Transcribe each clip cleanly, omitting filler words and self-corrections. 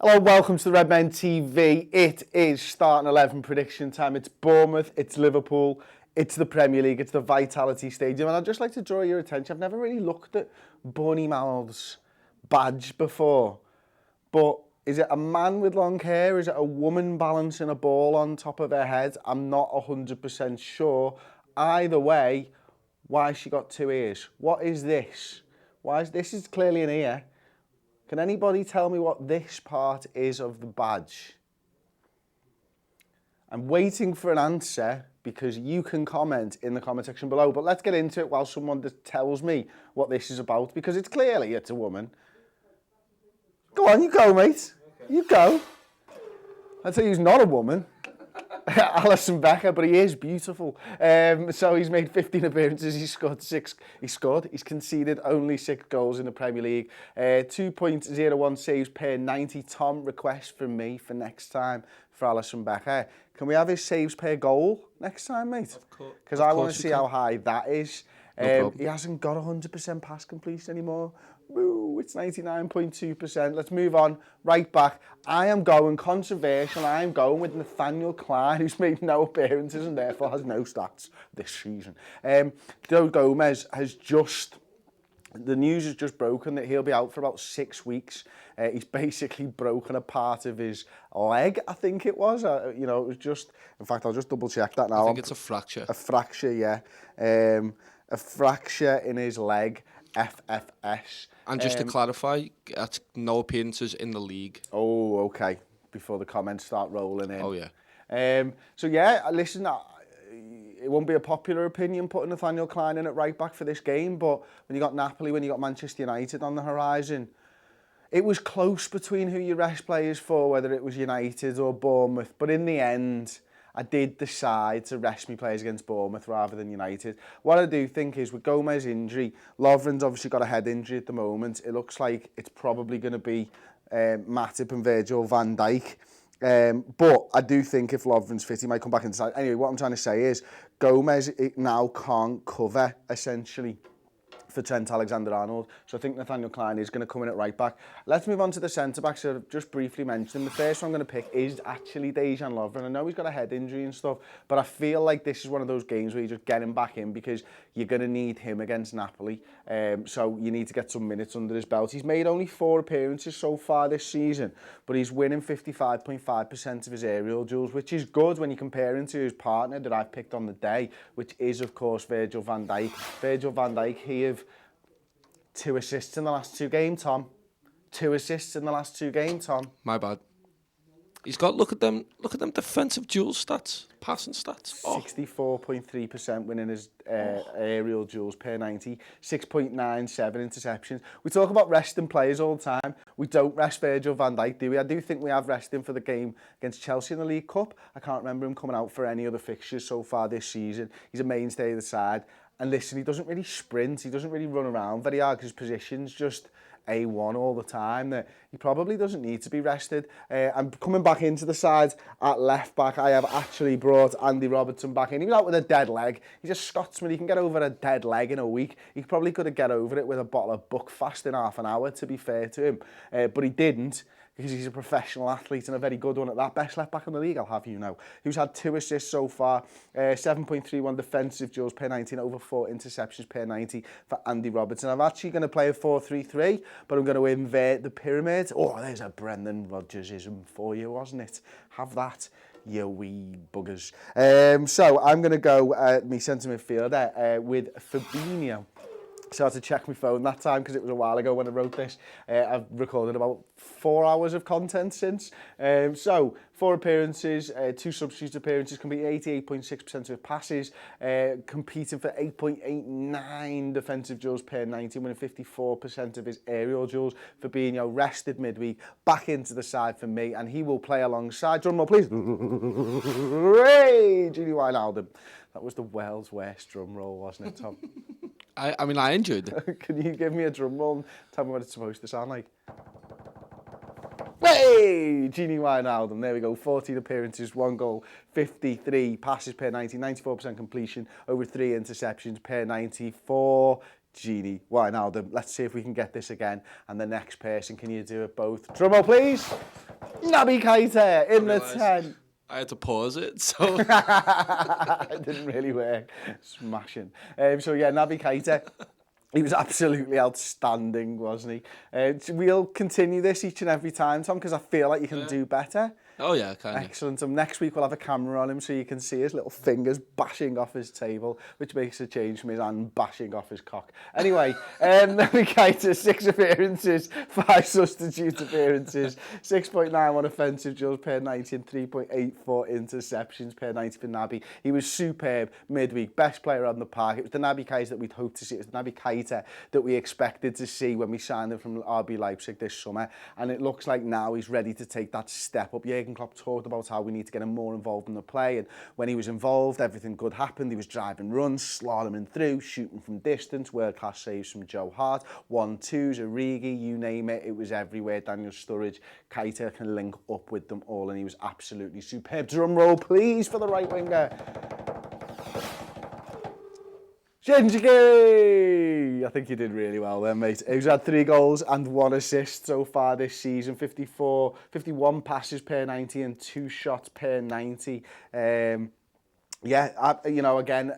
Hello, welcome to the Redmen TV. It is starting 11 prediction time. It's Bournemouth, it's Liverpool, it's the Premier League, it's the Vitality Stadium. And I'd just like to draw your attention. I've never really looked at Bournemouth's badge before. But is it a man with long hair? Is it a woman balancing a ball on top of her head? I'm not 100% sure. Either way, why she got two ears? What is this? This is clearly an ear. Can anybody tell me what this part is of the badge? I'm waiting for an answer because you can comment in the comment section below. But let's get into it while someone tells me what this is about, because it's a woman. Go on, you go, mate. Okay. You go. I'd say he's not a woman. Alisson Becker, but he is beautiful. So he's made 15 appearances. He's conceded only 6 goals in the Premier League. 2.01 saves per 90. Tom, request from me for next time for Alisson Becker. Can we have his saves per goal next time, mate? Of course. Because I want to see how high that is. No he hasn't got 100% pass completion anymore. Woo, it's 99.2%. Let's move on. Right back. I am going controversial. I am going with Nathaniel Klein, who's made no appearances and therefore has no stats this season. Joe Gomez has the news has just broken that he'll be out for about 6 weeks. He's basically broken a part of his leg, I think it was. It was just, in fact, I'll just double check that now. I think it's a fracture. A fracture, yeah. A fracture in his leg. FFS. And just to clarify, that's no appearances in the league. Oh, okay. Before the comments start rolling in. Oh, yeah. So, yeah, listen, it won't be a popular opinion putting Nathaniel Klein in at right back for this game, but when you got Napoli, when you got Manchester United on the horizon, it was close between who you rest players for, whether it was United or Bournemouth. But in the end, I did decide to rest me players against Bournemouth rather than United. What I do think is with Gomez's injury, Lovren's obviously got a head injury at the moment. It looks like it's probably going to be Matip and Virgil van Dijk. But I do think if Lovren's fit, he might come back inside. Anyway, what I'm trying to say is Gomez now can't cover, essentially, for Trent Alexander-Arnold. So I think Nathaniel Klein is going to come in at right back. Let's move on to the centre-backs. So I've just briefly mentioned. The first one I'm going to pick is actually Dejan Lovren. I know he's got a head injury and stuff, but I feel like this is one of those games where you just get him back in because you're going to need him against Napoli. So you need to get some minutes under his belt. He's made only 4 appearances so far this season, but he's winning 55.5% of his aerial duels, which is good when you compare him to his partner that I've picked on the day, which is, of course, Virgil van Dijk. Virgil van Dijk, he have 2 assists in the last 2 games, Tom. 2 assists in the last 2 games, Tom. My bad. He's got, look at them defensive duel stats, passing stats. 64.3% winning his aerial duels per 90, 6.97 interceptions. We talk about resting players all the time. We don't rest Virgil van Dijk, do we? I do think we have rested him for the game against Chelsea in the League Cup. I can't remember him coming out for any other fixtures so far this season. He's a mainstay of the side. And listen, he doesn't really sprint, he doesn't really run around very hard because his position's just A1 all the time. That he probably doesn't need to be rested. I'm coming back into the side at left back. I have actually brought Andy Robertson back in. He was out with a dead leg. He's a Scotsman. He can get over a dead leg in a week. He probably could have get over it with a bottle of Buckfast in half an hour, to be fair to him. But he didn't, because he's a professional athlete and a very good one at that. Best left back in the league, I'll have you know. Who's had 2 assists so far, 7.31 defensive duels per 90 and over 4 interceptions per 90 for Andy Robertson. I'm actually going to play a 4-3-3, but I'm going to invert the pyramid. Oh, there's a Brendan Rodgers-ism for you, wasn't it? Have that, you wee buggers. So I'm going to go me centre midfielder with Fabinho. So I had to check my phone that time because it was a while ago when I wrote this. I've recorded about 4 hours of content since. So 4 appearances, 2 substitute appearances, completed 88.6% of his passes, competing for 8.89 defensive duels per 90, winning 54% of his aerial duels. Fabinho rested midweek, back into the side for me, and he will play alongside, drum roll please, Jurgen Wijnaldum. That was the world's worst drum roll, wasn't it, Tom? I mean, I enjoyed it. Can you give me a drum roll and tell me what it's supposed to sound like? Hey! Gini Wijnaldum, there we go. 14 appearances, 1 goal, 53 passes per 90, 94% completion, over 3 interceptions per 90 for Genie, Wijnaldum. Let's see if we can get this again. And the next person, can you do it both? Drum roll, please. Naby Keita in the 10. I had to pause it, so... It didn't really work. Smashing. So yeah, Naby Keita. He was absolutely outstanding, wasn't he? We'll continue this each and every time, Tom, because I feel like you can do better. Oh yeah, kind of. Excellent. Next week we'll have a camera on him so you can see his little fingers bashing off his table, which makes a change from his hand bashing off his cock. Anyway, Naby Keita, 6 appearances, 5 substitute appearances, 6.91 offensive duels per 90 and 3.84 interceptions per 90 for Naby. He was superb midweek, best player on the park. It was the Naby Keita that we'd hoped to see. It was the Naby Keita that we expected to see when we signed him from RB Leipzig this summer. And it looks like now he's ready to take that step up. Jurgen Klopp talked about how we need to get him more involved in the play, and when he was involved, everything good happened. He was driving runs, slaloming through, shooting from distance, world-class saves from Joe Hart, 1-2s, Origi, you name it, it was everywhere. Daniel Sturridge, Keita can link up with them all, and he was absolutely superb. Drum roll, please, for the right winger. Shinjiki! I think he did really well there, mate. He's had 3 goals and 1 assist so far this season. 51 passes per 90 and 2 shots per 90. Again,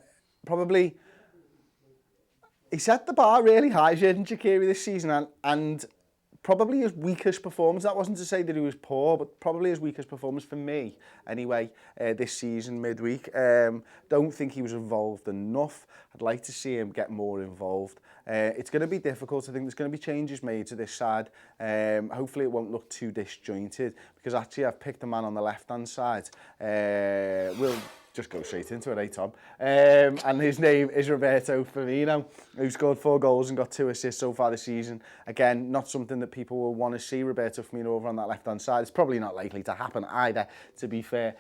probably... He set the bar really high, Jurgen Shaqiri, this season, and probably his weakest performance. That wasn't to say that he was poor, but probably his weakest performance for me, anyway, this season, midweek. Don't think he was involved enough. I'd like to see him get more involved. It's going to be difficult. I think there's going to be changes made to this side. Hopefully it won't look too disjointed, because actually I've picked a man on the left-hand side. We'll just go straight into it, eh, Tom? And his name is Roberto Firmino, who scored 4 goals and got 2 assists so far this season. Again, not something that people will want to see Roberto Firmino over on that left-hand side. It's probably not likely to happen either, to be fair.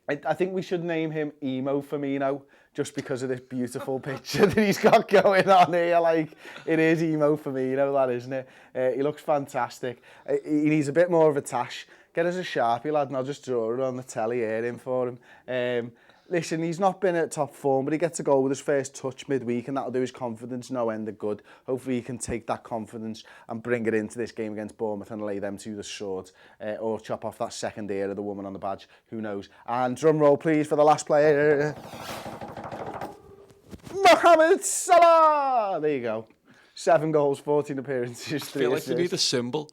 I think we should name him Emo Firmino, just because of this beautiful picture that he's got going on here. Like, it is Emo Firmino, that, isn't it? He looks fantastic. He needs a bit more of a tash. Get us a Sharpie, lad, and I'll just draw it on the telly here in for him. Listen, he's not been at top form, but he gets a goal with his first touch midweek, and that'll do his confidence no end of good. Hopefully he can take that confidence and bring it into this game against Bournemouth and lay them to the sword, or chop off that second ear of the woman on the badge, who knows. And drum roll, please, for the last player. Mohamed Salah! There you go. 7 goals, 14 appearances, 3 assists. I feel like we need a symbol.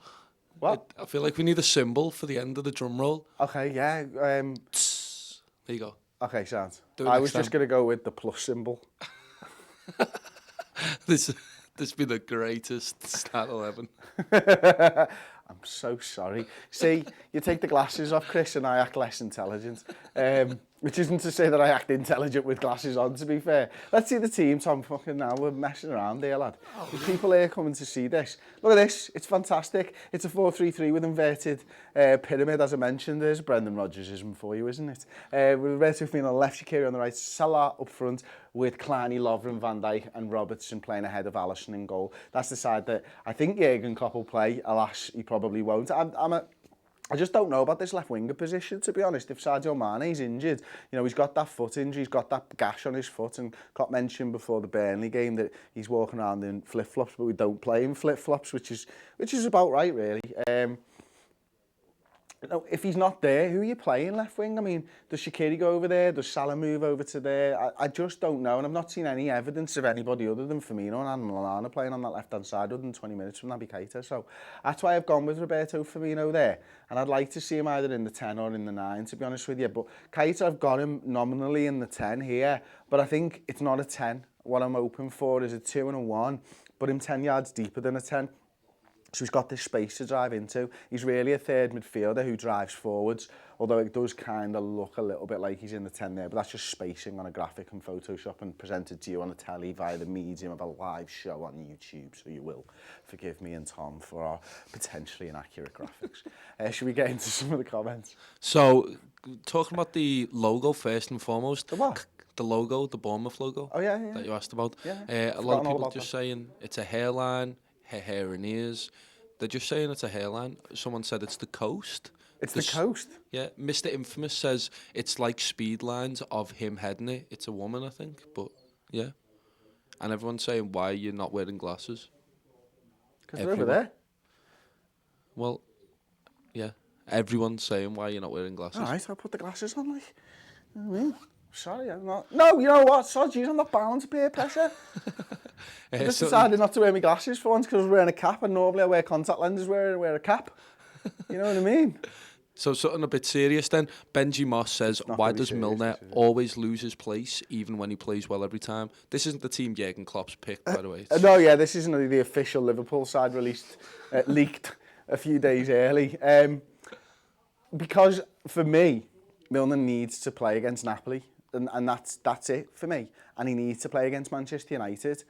What? I feel like we need a symbol for the end of the drum roll. Okay, yeah. There you go. Okay, sounds. I was just going to go with the plus symbol. This be the greatest start 11. I'm so sorry. See, you take the glasses off, Chris, and I act less intelligent. Which isn't to say that I act intelligent with glasses on, to be fair. Let's see the team, Tom. Fucking now, we're messing around here, lad. There's people here coming to see this. Look at this. It's fantastic. It's a 4-3-3 with inverted pyramid, as I mentioned. There's Brendan Rodgersism for you, isn't it? With Roberto Firmino on the left, Shaqiri on the right, Salah up front with Kleiny, Lovren, Van Dijk and Robertson playing ahead of Alisson in goal. That's the side that I think Jurgen Klopp will play. Alas, he probably won't. I just don't know about this left winger position, to be honest. If Sadio Mane's injured, you know, he's got that foot injury, he's got that gash on his foot, and Klopp mentioned before the Burnley game that he's walking around in flip-flops, but we don't play in flip-flops, which is about right, really. You know, if he's not there, who are you playing left wing? I mean, does Shaqiri go over there? Does Salah move over to there? I just don't know, and I've not seen any evidence of anybody other than Firmino and Adam Lallana playing on that left-hand side other than 20 minutes from Naby Keita. So that's why I've gone with Roberto Firmino there. And I'd like to see him either in the 10 or in the 9, to be honest with you. But Keita, I've got him nominally in the 10 here, but I think it's not a 10. What I'm hoping for is a 2 and a 1, but him 10 yards deeper than a 10. So he's got this space to drive into. He's really a third midfielder who drives forwards, although it does kind of look a little bit like he's in the 10 there, but that's just spacing on a graphic and Photoshop and presented to you on a telly via the medium of a live show on YouTube, so you will forgive me and Tom for our potentially inaccurate graphics. Should we get into some of the comments? So, talking about the logo first and foremost. The what? The logo, the Bournemouth logo. Oh, yeah. That you asked about. Yeah. A lot of people just saying it's a hairline, hair and ears. They're just saying it's a hairline. Someone said it's the coast. It's the coast? Yeah. Mr. Infamous says it's like speed lines of him heading it. It's a woman, I think. But, yeah. and everyone's saying, why are you not wearing glasses? Because they're over there. Well, yeah. Everyone's saying, why are you not wearing glasses? All right, I'll put the glasses on, like. You know what I mean? Sorry, I'm not. No, you know what? Sorry, geez, I'm not bound to peer pressure. I just decided not to wear my glasses for once because I was wearing a cap, and normally I wear contact lenses where I wear a cap. You know what I mean? So something a bit serious then. Benji Moss says, why does Milner always lose his place even when he plays well every time? This isn't the team Jurgen Klopp's picked, by the way. No, yeah, this isn't the official Liverpool side leaked a few days early. Because for me, Milner needs to play against Napoli, and that's it for me. And he needs to play against Manchester United.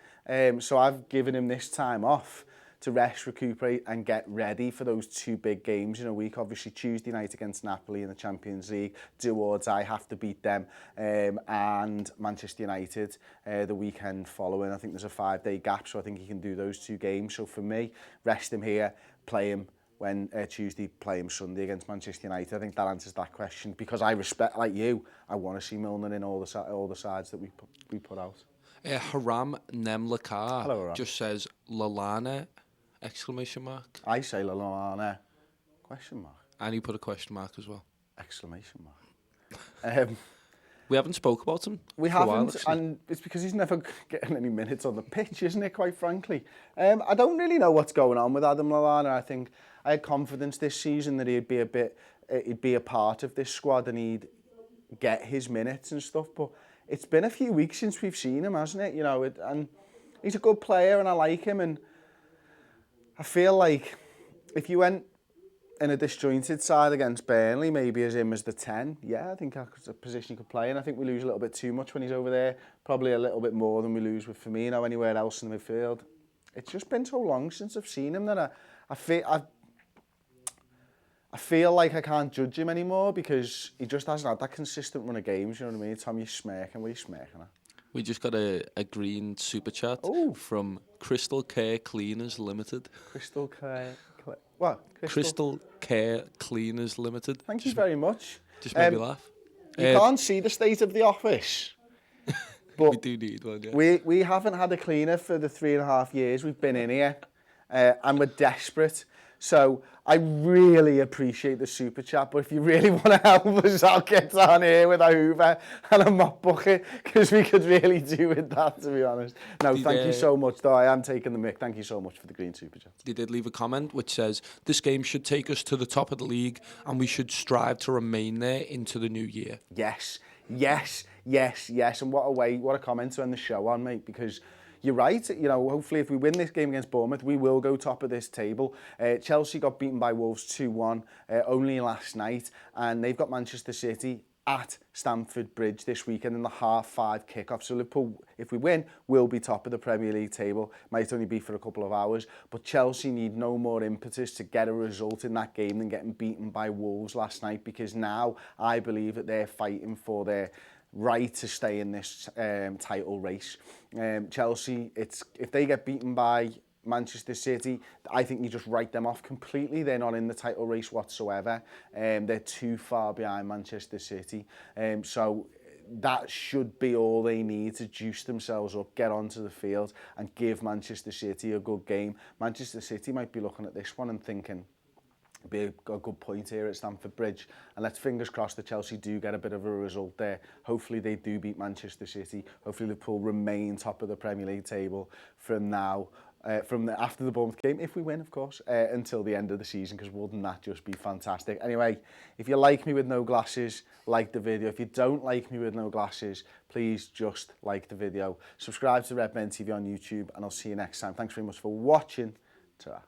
So I've given him this time off to rest, recuperate and get ready for those two big games in a week. Obviously Tuesday night against Napoli in the Champions League, do or die, have to beat them, and Manchester United the weekend following. I think there's a 5-day gap, so I think he can do those two games. So for me, rest him here, play him when Tuesday, play him Sunday against Manchester United. I think that answers that question, because I respect, like you, I want to see Milner in all the sides that we put out. Haram Nemlakar Hello, Haram. just says Lallana ! I say Lallana ! And he put a question mark as well. ! We haven't spoke about him. We for a haven't, while, and it's because he's never getting any minutes on the pitch, isn't it, quite frankly? I don't really know what's going on with Adam Lallana. I think I had confidence this season that he'd be a part of this squad and he'd get his minutes and stuff, but it's been a few weeks since we've seen him, hasn't it? You know, and he's a good player and I like him, and I feel like if you went in a disjointed side against Burnley, maybe as him as the 10, yeah, I think that's a position he could play in. I think we lose a little bit too much when he's over there, probably a little bit more than we lose with Firmino anywhere else in the midfield. It's just been so long since I've seen him that I feel like I can't judge him anymore because he just hasn't had that consistent run of games, you know what I mean? Tom, you're smirking, what are you smirking at? We just got a green super chat from Crystal Care Cleaners Limited. Crystal Care... What? Crystal Care Cleaners Limited. Thank you very much. Just made me laugh. You can't see the state of the office. But we do need one, yeah. We haven't had a cleaner for the 3.5 years we've been in here. And we're desperate. So I really appreciate the super chat, but if you really want to help us, I'll get down here with a hoover and a mop bucket, because we could really do with that, to be honest. No, thank you so much, though. I am taking the mick. Thank you so much for the green super chat. They did leave a comment which says, this game should take us to the top of the league and we should strive to remain there into the new year. Yes, yes, yes, yes. And what a comment to end the show on, mate, because... You're right, you know, hopefully if we win this game against Bournemouth, we will go top of this table. Chelsea got beaten by Wolves 2-1 only last night, and they've got Manchester City at Stamford Bridge this weekend in the 5:30 kickoff. So Liverpool, if we win, will be top of the Premier League table. Might only be for a couple of hours, but Chelsea need no more impetus to get a result in that game than getting beaten by Wolves last night, because now I believe that they're fighting for their right to stay in this title race. Chelsea, if they get beaten by Manchester City, I think you just write them off completely. They're not in the title race whatsoever. They're too far behind Manchester City. So that should be all they need to juice themselves up, get onto the field and give Manchester City a good game. Manchester City might be looking at this one and thinking, be a good point here at Stamford Bridge, and let's fingers crossed that Chelsea do get a bit of a result there. Hopefully they do beat Manchester City. Hopefully Liverpool remain top of the Premier League table from now, after the Bournemouth game, if we win, of course, until the end of the season, because wouldn't that just be fantastic? Anyway, if you like me with no glasses, like the video. If you don't like me with no glasses, please just like the video. Subscribe to Redmen TV on YouTube, and I'll see you next time. Thanks very much for watching. Ta-ra.